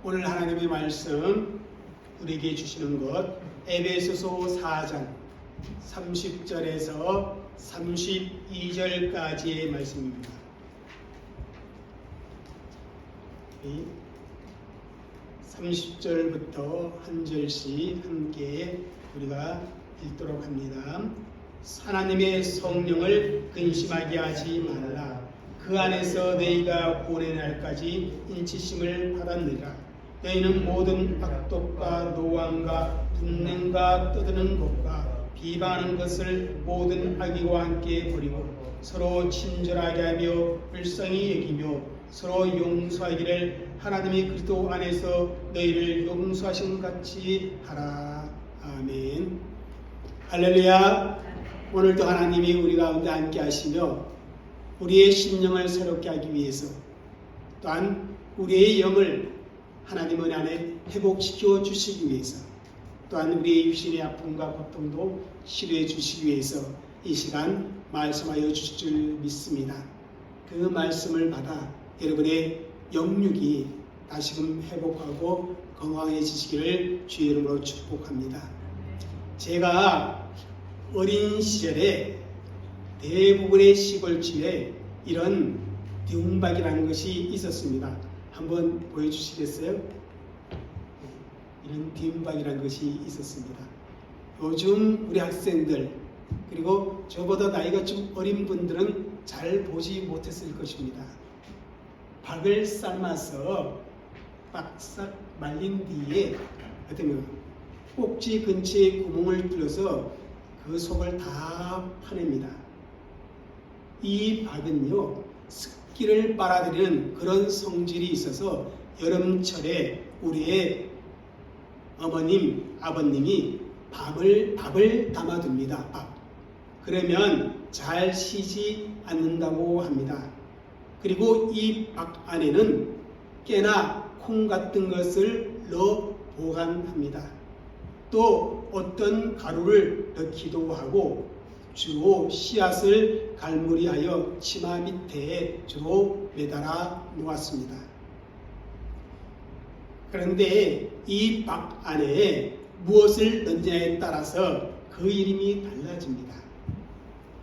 오늘 하나님의 말씀 우리에게 주시는 것 에베소서 4장 30절에서 32절까지의 말씀입니다. 30절부터 한 절씩 함께 우리가 읽도록 합니다. 하나님의 성령을 근심하게 하지 말라. 그 안에서 너희가 고난의 날까지 인치심을 받았느니라. 너희는 모든 악독과 노함과 분냄과 떠드는 것과 비방하는 것을 모든 악의와 함께 버리고 서로 친절하게 하며 불쌍히 여기며 서로 용서하기를 하나님이 그리스도 안에서 너희를 용서하신 같이 하라. 아멘. 할렐루야. 오늘도 하나님이 우리 가운데 함께 하시며 우리의 심령을 새롭게 하기 위해서 또한 우리의 영을 하나님 은혜 안에 회복시켜 주시기 위해서 또한 우리의 육신의 아픔과 고통도 치료해 주시기 위해서 이 시간 말씀하여 주실 줄 믿습니다. 그 말씀을 받아 여러분의 영육이 다시금 회복하고 건강해지시기를 주의 이름으로 축복합니다. 제가 어린 시절에 대부분의 시골집에 이런 듀움박이라는 것이 있었습니다. 한번 보여주시겠어요? 이런 듀움박이라는 것이 있었습니다. 요즘 우리 학생들 그리고 저보다 나이가 좀 어린 분들은 잘 보지 못했을 것입니다. 박을 삶아서 박싹 말린 뒤에 어떤 꼭지 근처에 구멍을 뚫어서 그 속을 다 파냅니다. 이 박은요, 습기를 빨아들이는 그런 성질이 있어서 여름철에 우리의 어머님, 아버님이 밥을 담아둡니다. 밥. 그러면 잘 쉬지 않는다고 합니다. 그리고 이 박 안에는 깨나 콩 같은 것을 넣어 보관합니다. 또 어떤 가루를 넣기도 하고 주로 씨앗을 갈무리하여 치마 밑에 주로 매달아 놓았습니다. 그런데 이 박 안에 무엇을 넣느냐에 따라서 그 이름이 달라집니다.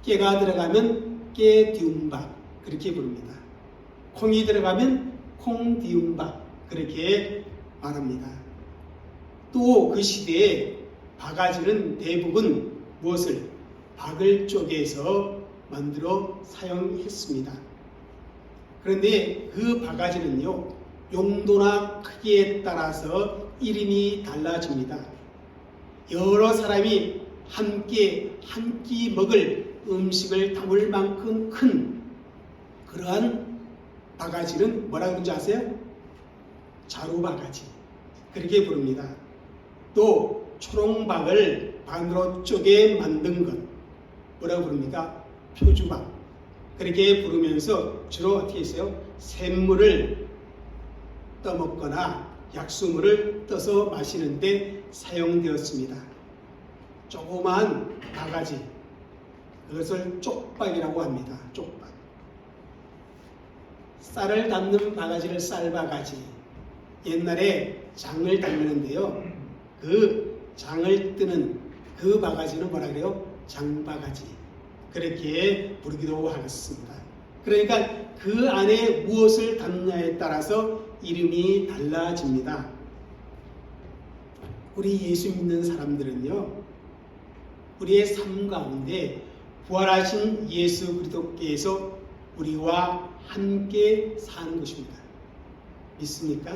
깨가 들어가면 깨디움박 그렇게 부릅니다. 콩이 들어가면 콩디움박 그렇게 말합니다. 또 그 시대에 바가지는 대부분 무엇을 박을 쪼개서 만들어 사용했습니다. 그런데 그 바가지는요, 용도나 크기에 따라서 이름이 달라집니다. 여러 사람이 함께 한 끼 먹을 음식을 담을 만큼 큰 그러한 바가지는 뭐라고 그러는지 아세요? 자루바가지 그렇게 부릅니다. 또 초롱박을 반으로 쪼개 만든 것 뭐라고 부릅니까? 표주박 그렇게 부르면서 주로 어떻게 했어요? 샘물을 떠먹거나 약수물을 떠서 마시는데 사용되었습니다. 조그마한 바가지 그것을 쪽박이라고 합니다. 쪽박. 쌀을 담는 바가지를 쌀바가지. 옛날에 장을 담그는데요. 그 장을 뜨는 그 바가지는 뭐라 그래요? 장바가지. 그렇게 부르기도 하겠습니다. 그러니까 그 안에 무엇을 담느냐에 따라서 이름이 달라집니다. 우리 예수 믿는 사람들은요, 우리의 삶 가운데 부활하신 예수 그리스도께서 우리와 함께 사는 것입니다. 믿습니까?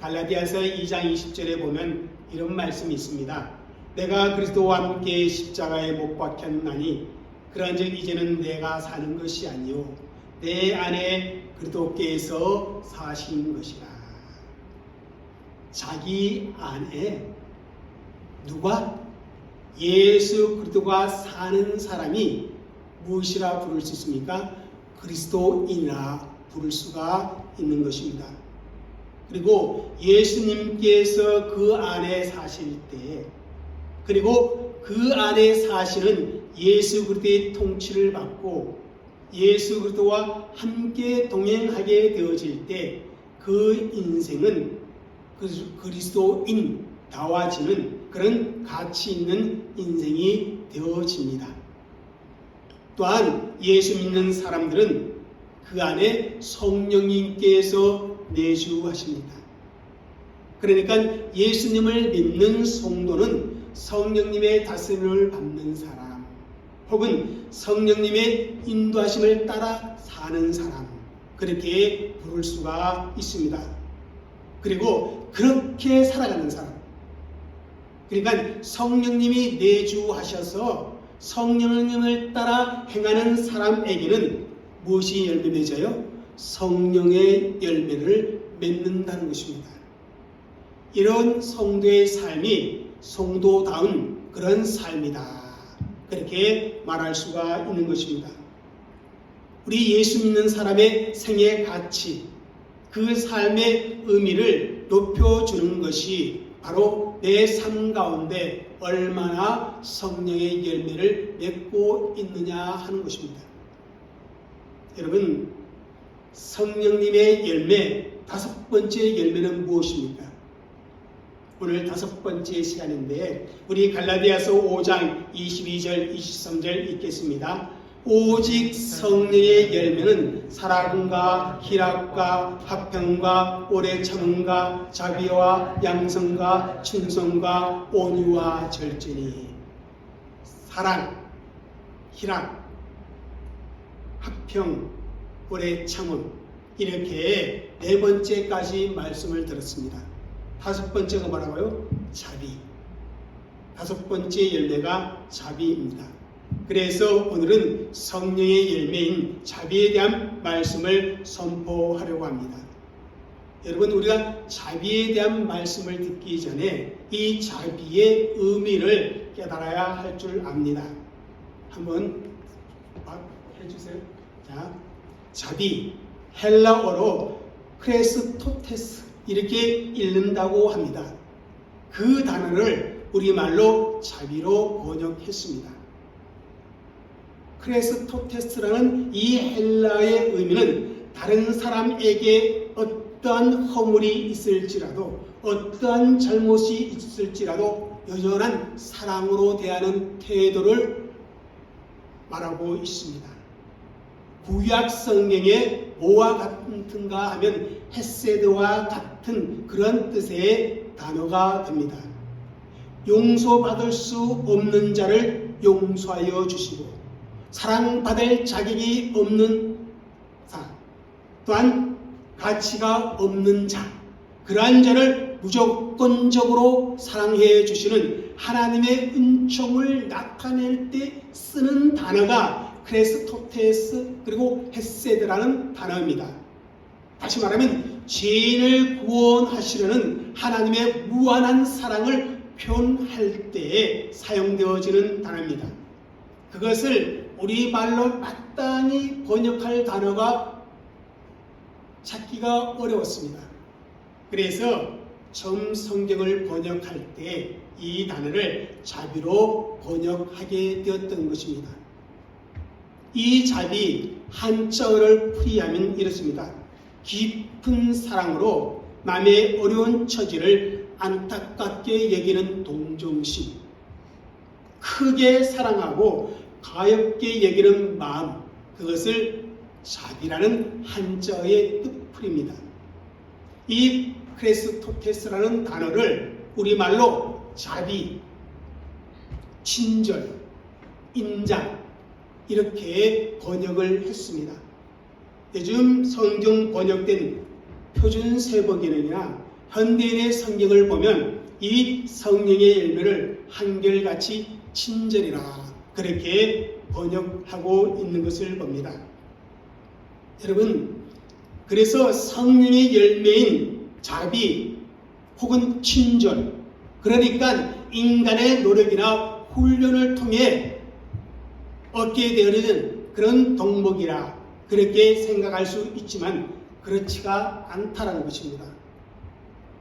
갈라디아서 2장 20절에 보면 이런 말씀이 있습니다. 내가 그리스도와 함께 십자가에 못 박혔나니 그런즉 이제는 내가 사는 것이 아니요 내 안에 그리스도께서 사신 것이라. 자기 안에 누가? 예수 그리스도가 사는 사람이 무엇이라 부를 수 있습니까? 그리스도인이라 부를 수가 있는 것입니다. 그리고 예수님께서 그 안에 사실 때 그리고 그 안에 사시는 예수 그리스도의 통치를 받고 예수 그리스도와 함께 동행하게 되어질 때 그 인생은 그리스도인다워지는 그런 가치 있는 인생이 되어집니다. 또한 예수 믿는 사람들은 그 안에 성령님께서 내주하십니다. 그러니까 예수님을 믿는 성도는 성령님의 다스림을 받는 사람, 혹은 성령님의 인도하심을 따라 사는 사람, 그렇게 부를 수가 있습니다. 그리고 그렇게 살아가는 사람, 그러니까 성령님이 내주하셔서 성령님을 따라 행하는 사람에게는 무엇이 열매 맺어요? 성령의 열매를 맺는다는 것입니다. 이런 성도의 삶이 성도다운 그런 삶이다, 그렇게 말할 수가 있는 것입니다. 우리 예수 믿는 사람의 생애 가치, 그 삶의 의미를 높여주는 것이 바로 내 삶 가운데 얼마나 성령의 열매를 맺고 있느냐 하는 것입니다. 여러분, 성령님의 열매, 5번째 열매는 무엇입니까? 오늘 5번째 시간인데 우리 갈라디아서 5장 22절 23절 읽겠습니다. 오직 성령의 열매는 사랑과 희락과 화평과 오래 참음과 자비와 양성과 충성과 온유와 절제니. 사랑, 희락, 화평, 오래 참음, 이렇게 4번째까지 말씀을 들었습니다. 5번째가 뭐라고요? 자비. 5번째 열매가 자비입니다. 그래서 오늘은 성령의 열매인 자비에 대한 말씀을 선포하려고 합니다. 여러분, 우리가 자비에 대한 말씀을 듣기 전에 이 자비의 의미를 깨달아야 할 줄 압니다. 한번 해주세요. 자, 자비, 헬라어로 크레스토테스 이렇게 읽는다고 합니다. 그 단어를 우리말로 자비로 번역했습니다. 크레스토테스라는 이 헬라의 의미는 다른 사람에게 어떠한 허물이 있을지라도, 어떠한 잘못이 있을지라도 여전한 사랑으로 대하는 태도를 말하고 있습니다. 구약 성경에 뭐와 같은가 하면 헤세드와 같은 그런 뜻의 단어가 됩니다. 용서받을 수 없는 자를 용서하여 주시고 사랑받을 자격이 없는 자, 또한 가치가 없는 자, 그러한 자를 무조건적으로 사랑해 주시는 하나님의 은총을 나타낼 때 쓰는 단어가 크레스토테스 그리고 헤세드라는 단어입니다. 다시 말하면 죄인을 구원하시려는 하나님의 무한한 사랑을 표현할 때에 사용되어지는 단어입니다. 그것을 우리말로 마땅히 번역할 단어가 찾기가 어려웠습니다. 그래서 처음 성경을 번역할 때 이 단어를 자비로 번역하게 되었던 것입니다. 이 자비 한자어를 풀이하면 이렇습니다. 깊은 사랑으로 남의 어려운 처지를 안타깝게 여기는 동정심, 크게 사랑하고 가엽게 여기는 마음, 그것을 자비라는 한자어의 뜻풀입니다. 이 크레스토테스라는 단어를 우리말로 자비, 친절, 인자 이렇게 번역을 했습니다. 요즘 성경 번역된 표준 세번역이나 현대인의 성경을 보면 이 성령의 열매를 한결같이 친절이라 그렇게 번역하고 있는 것을 봅니다. 여러분, 그래서 성령의 열매인 자비 혹은 친절, 그러니까 인간의 노력이나 훈련을 통해 얻게 되어지는 그런 덕목이라 그렇게 생각할 수 있지만 그렇지가 않다라는 것입니다.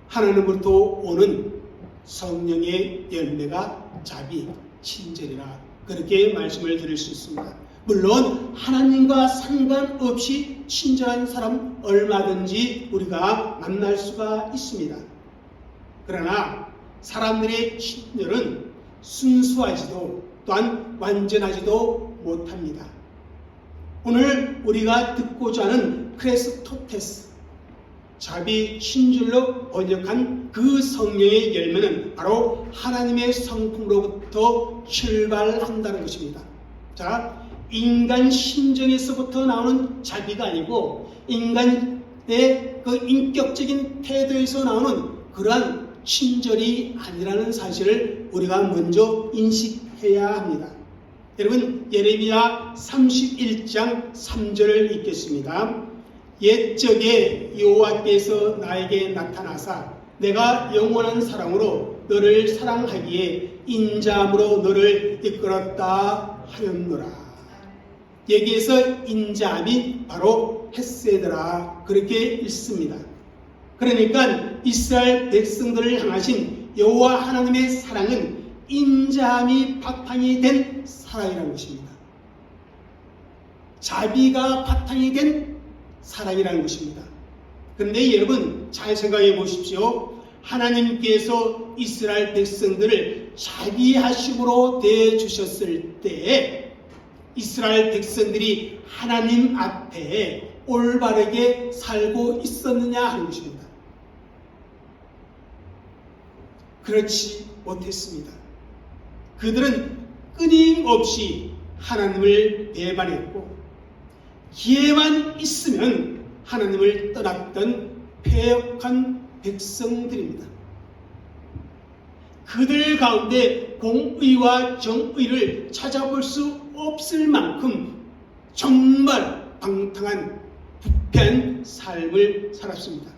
하나님으로부터 오는 성령의 열매가 자비, 친절이라 그렇게 말씀을 드릴 수 있습니다. 물론 하나님과 상관없이 친절한 사람 얼마든지 우리가 만날 수가 있습니다. 그러나 사람들의 친절은 순수하지도 또한 완전하지도 못합니다. 오늘 우리가 듣고자 하는 크레스토테스, 자비 친절로 번역한 그 성령의 열매는 바로 하나님의 성품으로부터 출발한다는 것입니다. 자, 인간 심정에서부터 나오는 자비가 아니고 인간의 그 인격적인 태도에서 나오는 그러한 친절이 아니라는 사실을 우리가 먼저 인식해야 합니다. 여러분, 예레미야 31장 3절을 읽겠습니다. 옛적에 여호와께서 나에게 나타나사 내가 영원한 사랑으로 너를 사랑하기에 인자함으로 너를 이끌었다 하였노라. 여기에서 인자함이 바로 헤세드라 그렇게 읽습니다. 그러니까 이스라엘 백성들을 향하신 여호와 하나님의 사랑은 인자함이 바탕이 된 사랑이라는 것입니다. 자비가 바탕이 된 사랑이라는 것입니다. 그런데 여러분 잘 생각해 보십시오. 하나님께서 이스라엘 백성들을 자비하심으로 대해주셨을 때에 이스라엘 백성들이 하나님 앞에 올바르게 살고 있었느냐 하는 것입니다. 그렇지 못했습니다. 그들은 끊임없이 하나님을 배반했고 기회만 있으면 하나님을 떠났던 패역한 백성들입니다. 그들 가운데 공의와 정의를 찾아볼 수 없을 만큼 정말 방탕한 부패한 삶을 살았습니다.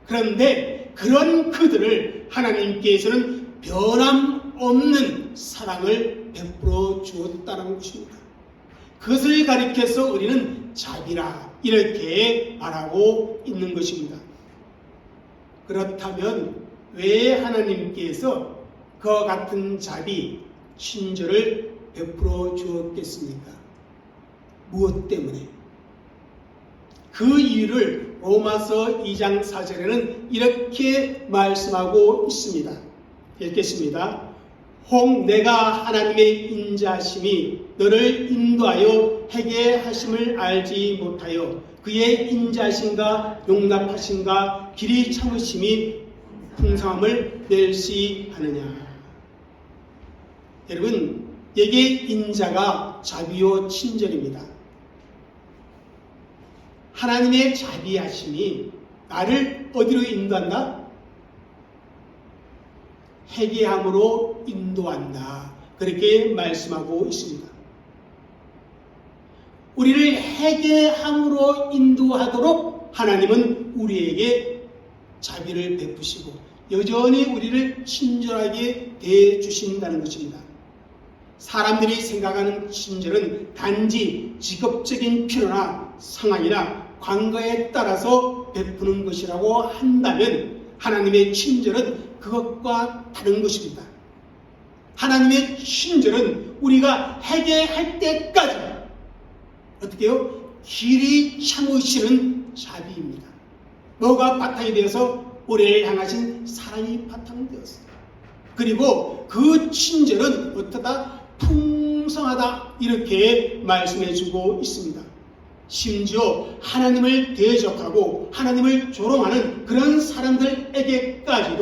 그런데 그런 그들을 하나님께서는 변함없는 사랑을 베풀어 주었다는 것입니다. 그것을 가리켜서 우리는 자비라 이렇게 말하고 있는 것입니다. 그렇다면 왜 하나님께서 그와 같은 자비, 친절을 베풀어 주었겠습니까? 무엇 때문에? 그 이유를 로마서 2장 4절에는 이렇게 말씀하고 있습니다. 읽겠습니다. 혹 내가 하나님의 인자하심이 너를 인도하여 회개 하심을 알지 못하여 그의 인자하심과 용납하심과 길이 참으심이 풍성함을 멸시하느냐. 여러분, 여기에 인자가 자비요 친절입니다. 하나님의 자비하심이 나를 어디로 인도한다? 회개함으로 인도한다. 그렇게 말씀하고 있습니다. 우리를 회개함으로 인도하도록 하나님은 우리에게 자비를 베푸시고 여전히 우리를 친절하게 대해주신다는 것입니다. 사람들이 생각하는 친절은 단지 직업적인 필요나 상황이나 관계에 따라서 베푸는 것이라고 한다면 하나님의 친절은 그것과 다른 것입니다. 하나님의 친절은 우리가 회개할 때까지 어떻게 해요? 길이 참으시는 자비입니다. 뭐가 바탕이 되어서 우리를 향하신 사랑이 바탕되었습니다. 그리고 그 친절은 어떠다? 풍성하다 이렇게 말씀해주고 있습니다. 심지어 하나님을 대적하고 하나님을 조롱하는 그런 사람들에게까지도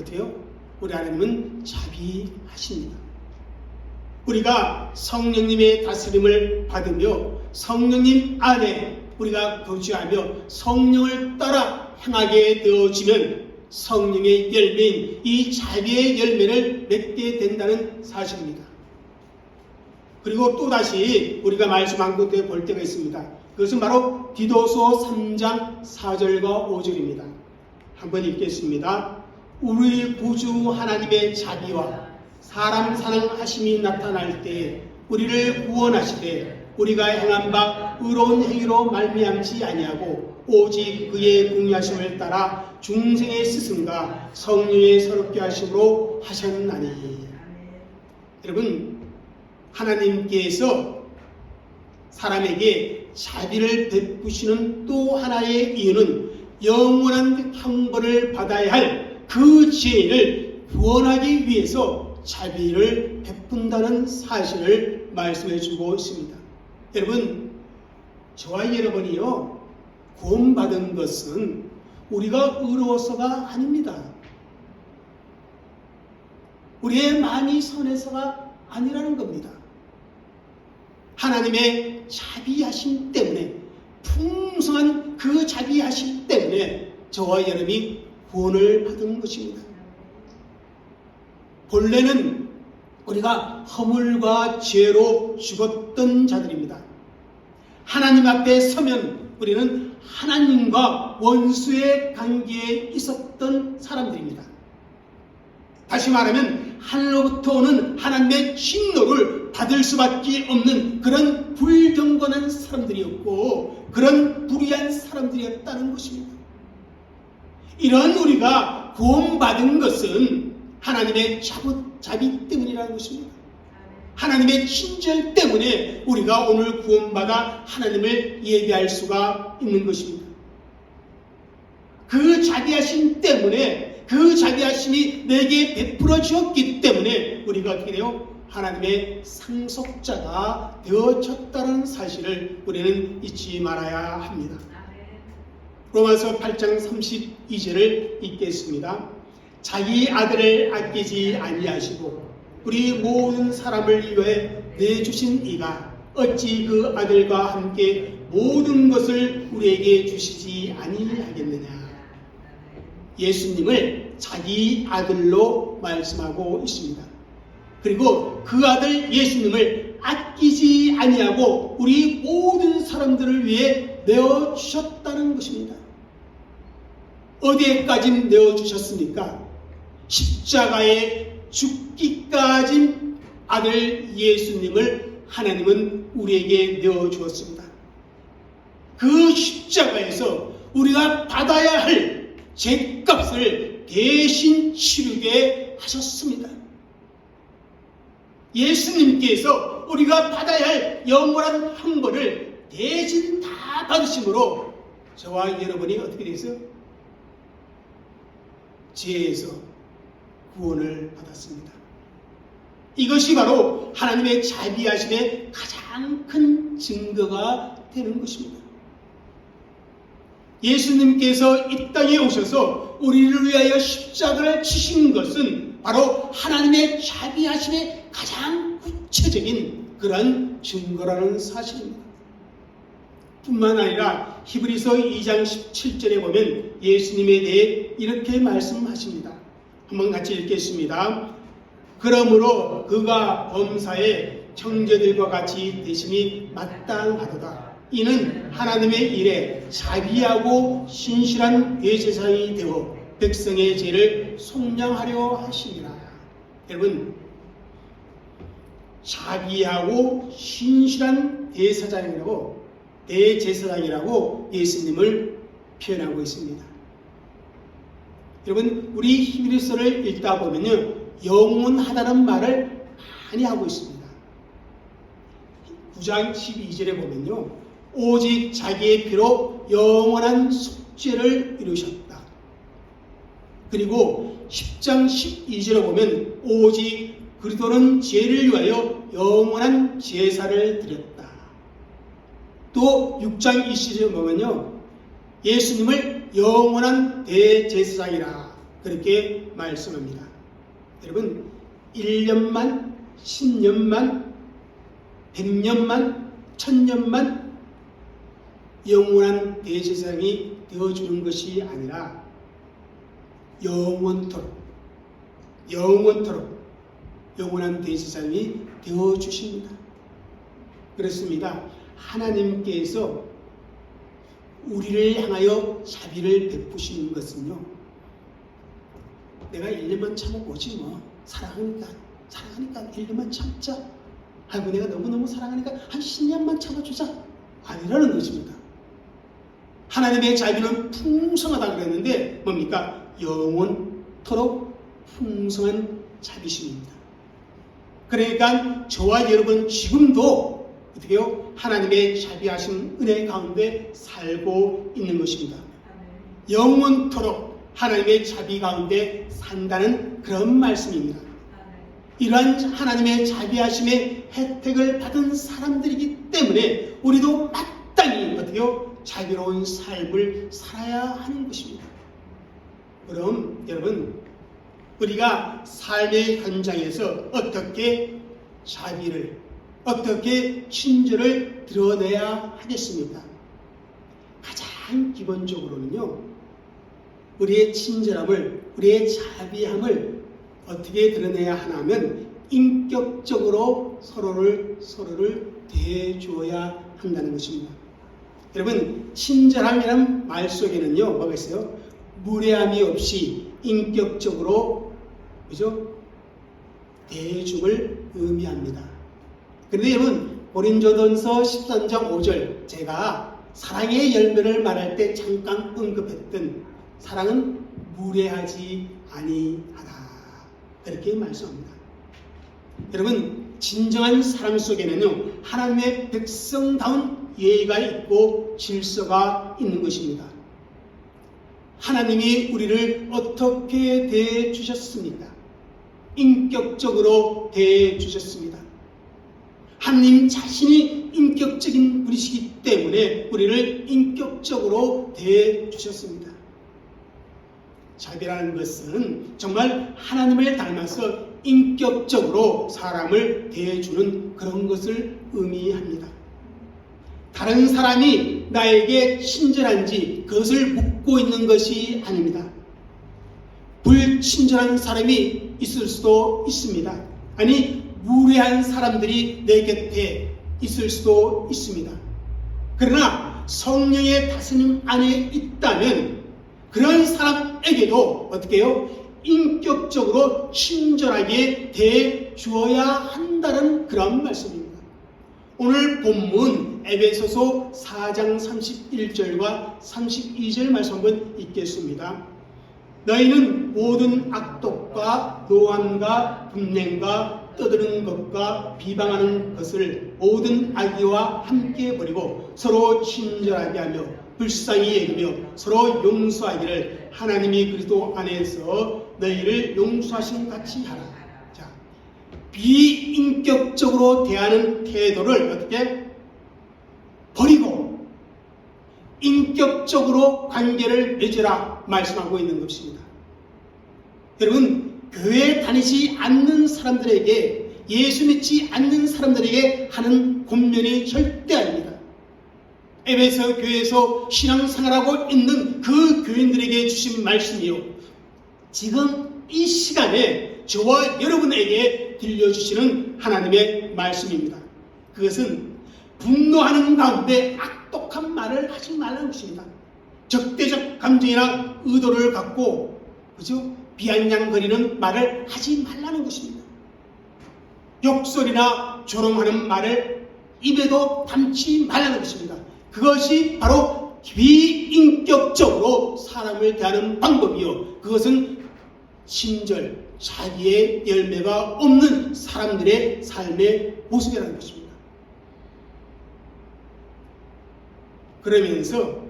어때요? 우리 하나님은 자비하십니다. 우리가 성령님의 다스림을 받으며 성령님 안에 우리가 거주하며 성령을 따라 행하게 되어지면 성령의 열매인 이 자비의 열매를 맺게 된다는 사실입니다. 그리고 또다시 우리가 말씀한 곳에 볼 때가 있습니다. 그것은 바로 디도서 3장 4절과 5절입니다. 한번 읽겠습니다. 우리 구주 하나님의 자비와 사람 사랑하심이 나타날 때 우리를 구원하시되 우리가 행한 바 의로운 행위로 말미암지 아니하고 오직 그의 공의하심을 따라 중생의 스승과 성령의 서럽게 하심으로 하셨나니. 여러분, 하나님께서 사람에게 자비를 베푸시는 또 하나의 이유는 영원한 형벌을 받아야 할 그 죄인을 구원하기 위해서 자비를 베푼다는 사실을 말씀해 주고 있습니다. 여러분, 저와 여러분이요, 구원받은 것은 우리가 의로워서가 아닙니다. 우리의 마음이 선해서가 아니라는 겁니다. 하나님의 자비하심 때문에, 풍성한 그 자비하심 때문에 저와 여러분이 구원을 받은 것입니다. 본래는 우리가 허물과 죄로 죽었던 자들입니다. 하나님 앞에 서면 우리는 하나님과 원수의 관계에 있었던 사람들입니다. 다시 말하면 하늘로부터 오는 하나님의 진노를 받을 수밖에 없는 그런 불경건한 사람들이었고, 그런 불의한 사람들이었다는 것입니다. 이런 우리가 구원받은 것은 하나님의 자비 때문이라는 것입니다. 하나님의 친절 때문에 우리가 오늘 구원받아 하나님을 예배할 수가 있는 것입니다. 그 자비하심 때문에, 그 자비하심이 내게 베풀어 주었기 때문에 우리가 어떻게 돼요? 하나님의 상속자가 되어졌다는 사실을 우리는 잊지 말아야 합니다. 로마서 8장 32절을 읽겠습니다. 자기 아들을 아끼지 아니하시고 우리 모든 사람을 위해 내주신 이가 어찌 그 아들과 함께 모든 것을 우리에게 주시지 아니하겠느냐. 예수님을 자기 아들로 말씀하고 있습니다. 그리고 그 아들 예수님을 아끼지 아니하고 우리 모든 사람들을 위해 내어주셨다는 것입니다. 어디에까지 내어주셨습니까? 십자가에 죽기까지 아들 예수님을 하나님은 우리에게 내어주었습니다. 그 십자가에서 우리가 받아야 할 죄값을 대신 치르게 하셨습니다. 예수님께서 우리가 받아야 할 영원한 형벌을 대신 다 받으심으로 저와 여러분이 어떻게 되세요? 죄에서 구원을 받았습니다. 이것이 바로 하나님의 자비하심의 가장 큰 증거가 되는 것입니다. 예수님께서 이 땅에 오셔서 우리를 위하여 십자가를 치신 것은 바로 하나님의 자비하심의 가장 구체적인 그런 증거라는 사실입니다. 뿐만 아니라 히브리서 2장 17절에 보면 예수님에 대해 이렇게 말씀하십니다. 한번 같이 읽겠습니다. 그러므로 그가 범사에 형제들과 같이 되심이 마땅하도다. 이는 하나님의 일에 자비하고 신실한 대제사장이 되어 백성의 죄를 속량하려 하시니라. 여러분, 자비하고 신실한 대제사장이라고 예수님을 표현하고 있습니다. 여러분, 우리 히브리서를 읽다 보면요, 영원하다는 말을 많이 하고 있습니다. 9장 12절에 보면요, 오직 자기의 피로 영원한 속죄를 이루셨다. 그리고 10장 12절에 보면 오직 그리스도는 죄를 위하여 영원한 제사를 드렸다. 또 6장 20절에 보면요, 예수님을 영원한 대제사장이라 그렇게 말씀합니다. 여러분, 1년만, 10년만, 100년만, 1000년만 영원한 대제사장이 되어주는 것이 아니라 영원토록 영원한 대제사장이 되어주십니다. 그렇습니다. 하나님께서 우리를 향하여 자비를 베푸시는 것은요, 내가 1년만 참아보지 뭐, 사랑하니까 1년만 참자, 아이고 내가 너무너무 사랑하니까 한 10년만 참아주자, 아니라는 것입니다. 하나님의 자비는 풍성하다 그랬는데 뭡니까? 영원토록 풍성한 자비심입니다. 그러니까 저와 여러분 지금도 어떻게 해요? 하나님의 자비하신 은혜 가운데 살고 있는 것입니다. 영원토록 하나님의 자비 가운데 산다는 그런 말씀입니다. 이러한 하나님의 자비하심의 혜택을 받은 사람들이기 때문에 우리도 마땅히 어떻게요? 자비로운 삶을 살아야 하는 것입니다. 그럼 여러분, 우리가 삶의 현장에서 어떻게 자비를, 어떻게 친절을 드러내야 하겠습니까? 가장 기본적으로는요, 우리의 친절함을, 우리의 자비함을 어떻게 드러내야 하나 하면 인격적으로 서로를 대해주어야 한다는 것입니다. 여러분, 친절함이라는 말 속에는요, 뭐가 있어요? 무례함이 없이 인격적으로, 그죠? 대해줌을 의미합니다. 그런데 여러분, 고린도전서 13장 5절, 제가 사랑의 열매를 말할 때 잠깐 언급했던 사랑은 무례하지 아니하다, 이렇게 말씀합니다. 여러분, 진정한 사랑 속에는요, 하나님의 백성다운 예의가 있고 질서가 있는 것입니다. 하나님이 우리를 어떻게 대해 주셨습니까? 인격적으로 대해 주셨습니다. 하나님 자신이 인격적인 분이시기 때문에 우리를 인격적으로 대해 주셨습니다. 자비라는 것은 정말 하나님을 닮아서 인격적으로 사람을 대해주는 그런 것을 의미합니다. 다른 사람이 나에게 친절한지 그것을 묻고 있는 것이 아닙니다. 불친절한 사람이 있을 수도 있습니다. 아니, 무례한 사람들이 내 곁에 있을 수도 있습니다. 그러나 성령의 다스림 안에 있다면 그런 사람에게도 어떻게 해요? 인격적으로 친절하게 대해주어야 한다는 그런 말씀입니다. 오늘 본문 에베소서 4장 31절과 32절 말씀 한번 읽겠습니다. 너희는 모든 악독과 노함과 분냉과 떠드는 것과 비방하는 것을 모든 악의와 함께 버리고 서로 친절하게 하며 불쌍히 여기며 서로 용서하기를 하나님이 그리스도 안에서 너희를 용서하신 같이 하라. 자, 비인격적으로 대하는 태도를 어떻게 버리고 인격적으로 관계를 맺으라 말씀하고 있는 것입니다. 여러분, 교회에 다니지 않는 사람들에게, 예수 믿지 않는 사람들에게 하는 권면이 절대 아닙니다. 에베소 교회에서 신앙생활하고 있는 그 교인들에게 주신 말씀이요, 지금 이 시간에 저와 여러분에게 들려주시는 하나님의 말씀입니다. 그것은 분노하는 가운데 악독한 말을 하지 말라는 것입니다. 적대적 감정이나 의도를 갖고, 그죠? 비아냥거리는 말을 하지 말라는 것입니다. 욕설이나 조롱하는 말을 입에도 담지 말라는 것입니다. 그것이 바로 비인격적으로 사람을 대하는 방법이요, 그것은 친절, 자비의 열매가 없는 사람들의 삶의 모습이라는 것입니다. 그러면서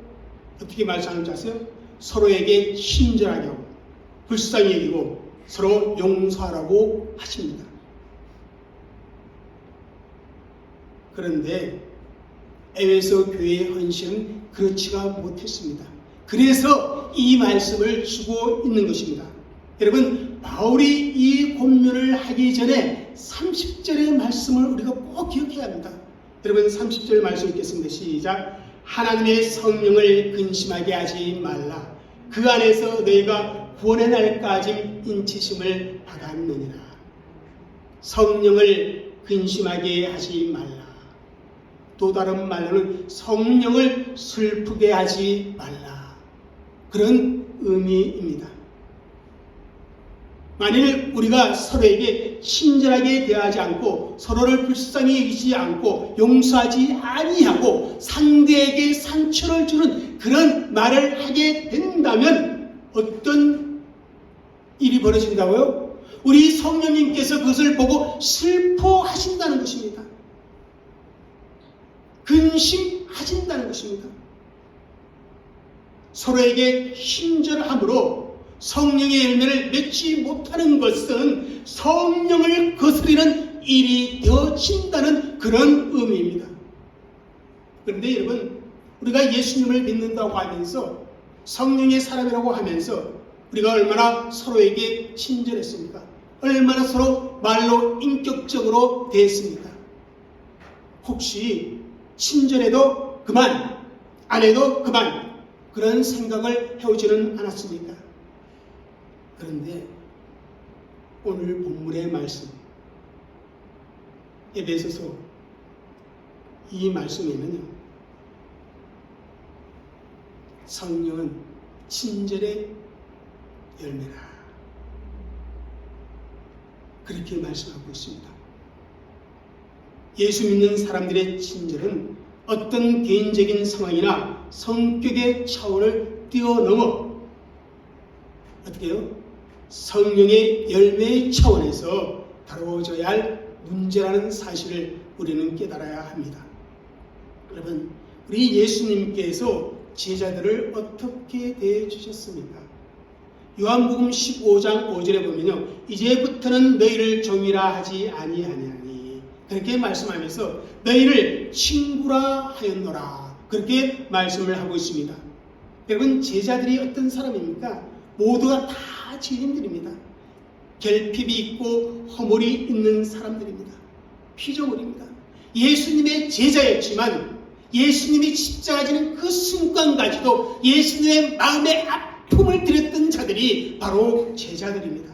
어떻게 말씀하는지 아세요? 서로에게 친절하게 하고 불쌍히 여기고 서로 용서하라고 하십니다. 그런데 에베소 교회의 헌신은 그렇지가 못했습니다. 그래서 이 말씀을 주고 있는 것입니다. 여러분, 바울이 이 권면을 하기 전에 30절의 말씀을 우리가 꼭 기억해야 합니다. 여러분, 30절 말씀 읽겠습니다. 시작. 하나님의 성령을 근심하게 하지 말라. 그 안에서 너희가 구원의 날까지 인치심을 받았느니라. 성령을 근심하게 하지 말라. 또 다른 말로는 성령을 슬프게 하지 말라, 그런 의미입니다. 만일 우리가 서로에게 친절하게 대하지 않고 서로를 불쌍히 여기지 않고 용서하지 아니하고 상대에게 상처를 주는 그런 말을 하게 된다면 어떤 일이 벌어진다고요? 우리 성령님께서 그것을 보고 슬퍼하신다는 것입니다. 근심하신다는 것입니다. 서로에게 친절함으로 성령의 열매를 맺지 못하는 것은 성령을 거스리는 일이 되어진다는 그런 의미입니다. 그런데 여러분, 우리가 예수님을 믿는다고 하면서 성령의 사람이라고 하면서 우리가 얼마나 서로에게 친절했습니까? 얼마나 서로 말로 인격적으로 대했습니까? 혹시 친절해도 그만, 안 해도 그만, 그런 생각을 해오지는 않았습니까? 그런데 오늘 본문의 말씀, 에베소서 이 말씀에는요, 성령은 친절의 열매라, 그렇게 말씀하고 있습니다. 예수 믿는 사람들의 친절은 어떤 개인적인 상황이나 성격의 차원을 뛰어넘어 어떻게 해요? 성령의 열매의 차원에서 다루어져야 할 문제라는 사실을 우리는 깨달아야 합니다. 여러분, 우리 예수님께서 제자들을 어떻게 대해주셨습니까? 요한복음 15장 5절에 보면요, 이제부터는 너희를 종이라 하지 아니하니, 그렇게 말씀하면서 너희를 친구라 하였노라, 그렇게 말씀을 하고 있습니다. 여러분, 제자들이 어떤 사람입니까? 모두가 다 죄인들입니다. 결핍이 있고 허물이 있는 사람들입니다. 피조물입니다. 예수님의 제자였지만 예수님이 십자가 지는 그 순간까지도 예수님의 마음의 아픔을 드렸던 자들이 바로 제자들입니다.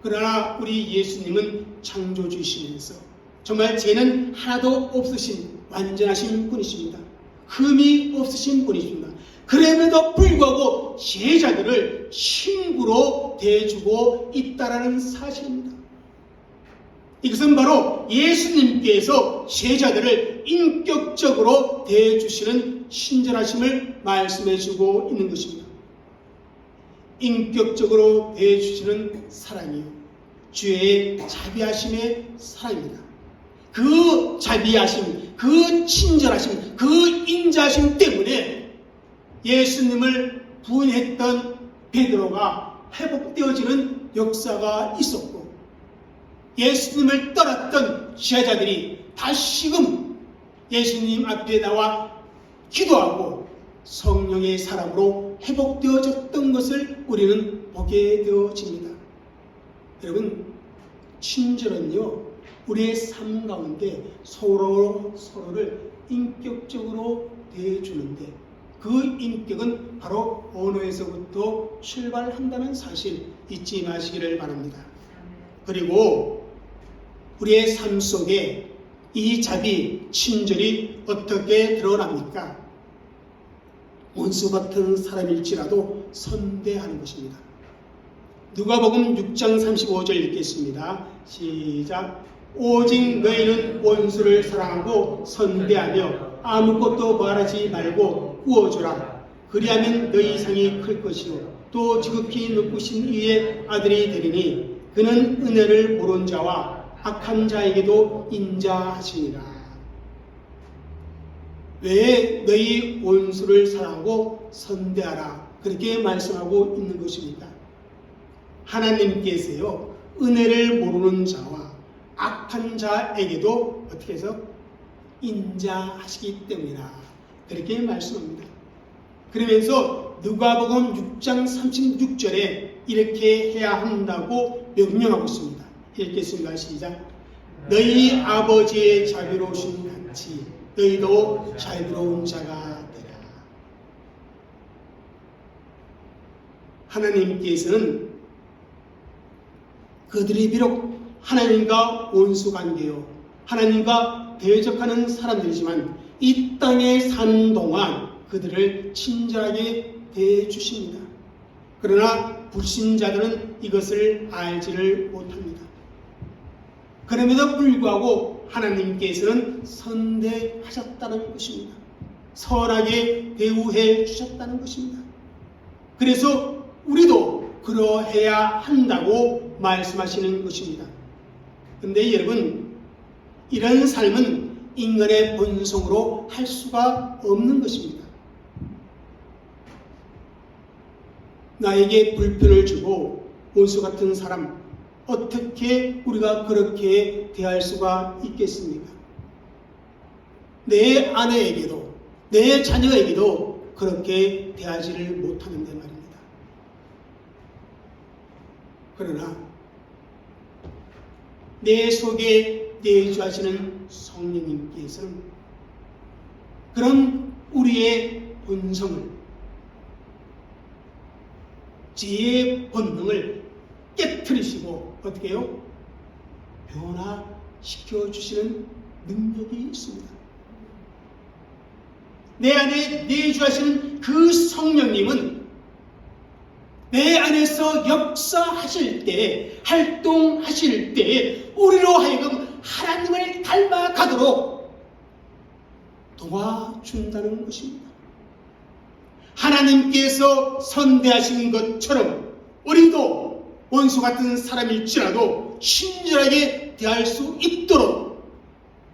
그러나 우리 예수님은 창조주이시면서 정말 죄는 하나도 없으신 완전하신 분이십니다. 흠이 없으신 분이십니다. 그럼에도 불구하고 제자들을 친구로 대해주고 있다는 사실입니다. 이것은 바로 예수님께서 제자들을 인격적으로 대해주시는 친절하심을 말씀해주고 있는 것입니다. 인격적으로 대해주시는 사랑이요, 주의 자비하심의 사랑입니다. 그 자비하심, 그 친절하심, 그 인자하심 때문에 예수님을 부인했던 베드로가 회복되어지는 역사가 있었고, 예수님을 떠났던 제자들이 다시금 예수님 앞에 나와 기도하고 성령의 사람으로 회복되어졌던 것을 우리는 보게 되어집니다. 여러분, 친절은요, 우리의 삶 가운데 서로를 인격적으로 대해주는데, 그 인격은 바로 언어에서부터 출발한다는 사실 잊지 마시기를 바랍니다. 그리고 우리의 삶 속에 이 자비, 친절이 어떻게 드러납니까? 원수 같은 사람일지라도 선대하는 것입니다. 누가복음 6장 35절 읽겠습니다. 시작. 오직 너희는 원수를 사랑하고 선대하며 아무것도 말하지 말고 구워주라. 그리하면 너희 상이 클 것이요 또 지극히 높으신 이의 아들이 되리니 그는 은혜를 모른 자와 악한 자에게도 인자하시니라. 왜 너희 원수를 사랑하고 선대하라, 그렇게 말씀하고 있는 것입니까? 하나님께서요, 은혜를 모르는 자와 악한 자에게도 어떻게 해서 인자하시기 때문이라, 그렇게 말씀합니다. 그러면서 누가복음 6장 36절에 이렇게 해야 한다고 명령하고 있습니다. 읽겠습니다. 시작. 너희 아버지의 자비로우신 같이 너희도 자비로운 자가 되라. 하나님께서는 그들이 비록 하나님과 원수관계요, 하나님과 대적하는 사람들이지만 이 땅에 사는 동안 그들을 친절하게 대해주십니다. 그러나 불신자들은 이것을 알지를 못합니다. 그럼에도 불구하고 하나님께서는 선대하셨다는 것입니다. 선하게 대우해 주셨다는 것입니다. 그래서 우리도 그러해야 한다고 말씀하시는 것입니다. 그런데 여러분, 이런 삶은 인간의 본성으로 할 수가 없는 것입니다. 나에게 불편을 주고 원수 같은 사람, 어떻게 우리가 그렇게 대할 수가 있겠습니까? 내 아내에게도 내 자녀에게도 그렇게 대하지를 못하는데 말입니다. 그러나 내 속에 내주하시는 성령님께서는 그런 우리의 본성을, 제 본능을 깨트리시고 어떻게 해요? 변화시켜 주시는 능력이 있습니다. 내 안에 내주하시는 그 성령님은 내 안에서 역사하실 때, 활동하실 때 우리로 하여금 하나님을 닮아가도록 도와준다는 것입니다. 하나님께서 선대하신 것처럼 우리도 원수 같은 사람일지라도 친절하게 대할 수 있도록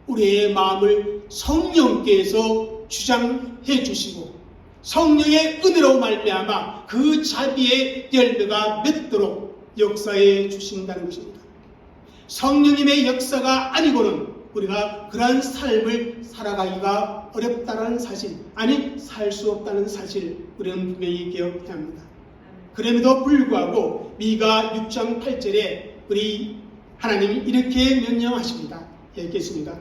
우리의 마음을 성령께서 주장해 주시고 성령의 은혜로 말미암아 그 자비의 열매가 맺도록 역사해 주신다는 것입니다. 성령님의 역사가 아니고는 우리가 그러한 삶을 살아가기가 어렵다는 사실, 아니 살 수 없다는 사실 우리는 분명히 기억해야 합니다. 그럼에도 불구하고 미가 6장 8절에 우리 하나님이 이렇게 명령하십니다. 읽겠습니다.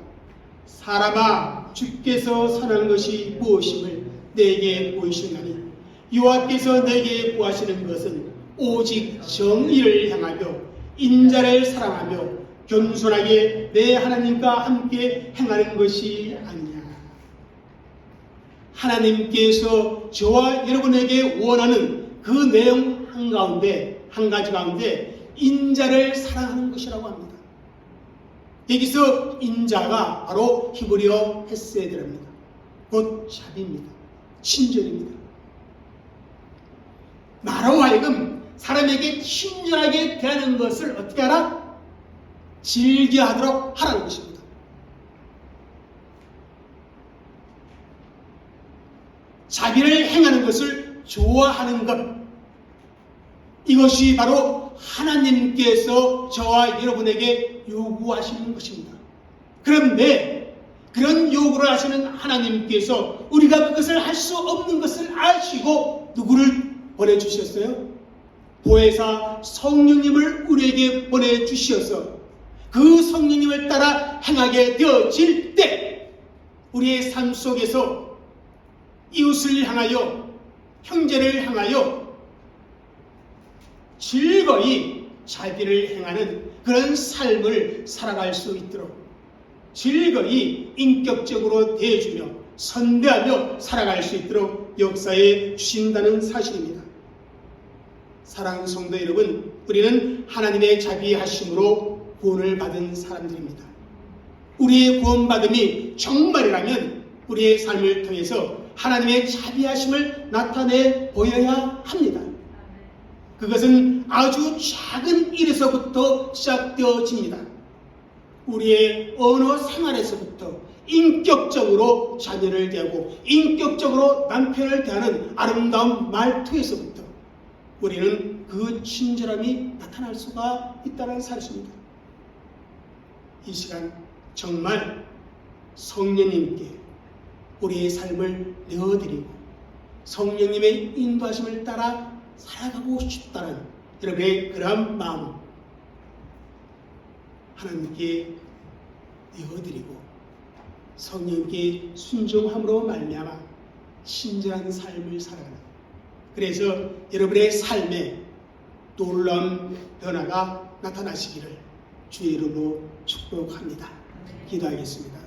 사람아, 주께서 선한 것이 무엇임을 내게 보이시나니 여호와께서 내게 보하시는 것은 오직 정의를 행하며 인자를 사랑하며 겸손하게 내 하나님과 함께 행하는 것이 아니냐. 하나님께서 저와 여러분에게 원하는 그 내용 한 가지 가운데 인자를 사랑하는 것이라고 합니다. 여기서 인자가 바로 히브리어 헤세드랍니다. 곧 자비입니다. 친절입니다. 나로 하여금 사람에게 친절하게 대하는 것을 어떻게 하라? 즐겨하도록 하라는 것입니다. 자비를 행하는 것을 좋아하는 것, 이것이 바로 하나님께서 저와 여러분에게 요구하시는 것입니다. 그런데 그런 요구를 하시는 하나님께서 우리가 그것을 할 수 없는 것을 아시고 누구를 보내주셨어요? 보혜사 성령님을 우리에게 보내주셔서 그 성령님을 따라 행하게 되어질 때 우리의 삶 속에서 이웃을 향하여 형제를 향하여 즐거이 자비를 행하는 그런 삶을 살아갈 수 있도록 즐거이 인격적으로 대해주며 선대하며 살아갈 수 있도록 역사해 주신다는 사실입니다. 사랑하는 성도 여러분, 우리는 하나님의 자비하심으로 구원을 받은 사람들입니다. 우리의 구원받음이 정말이라면 우리의 삶을 통해서 하나님의 자비하심을 나타내 보여야 합니다. 그것은 아주 작은 일에서부터 시작되어집니다. 우리의 언어 생활에서부터 인격적으로 자녀를 대하고 인격적으로 남편을 대하는 아름다운 말투에서부터 우리는 그 친절함이 나타날 수가 있다는 사실입니다. 이 시간 정말 성령님께 우리의 삶을 내어드리고 성령님의 인도하심을 따라 살아가고 싶다는 여러분의 그런 마음 하나님께 내어드리고 성령님께 순종함으로 말미암아 친절한 삶을 살아가는, 그래서 여러분의 삶에 놀라운 변화가 나타나시기를 주의 이름으로 축복합니다. 기도하겠습니다.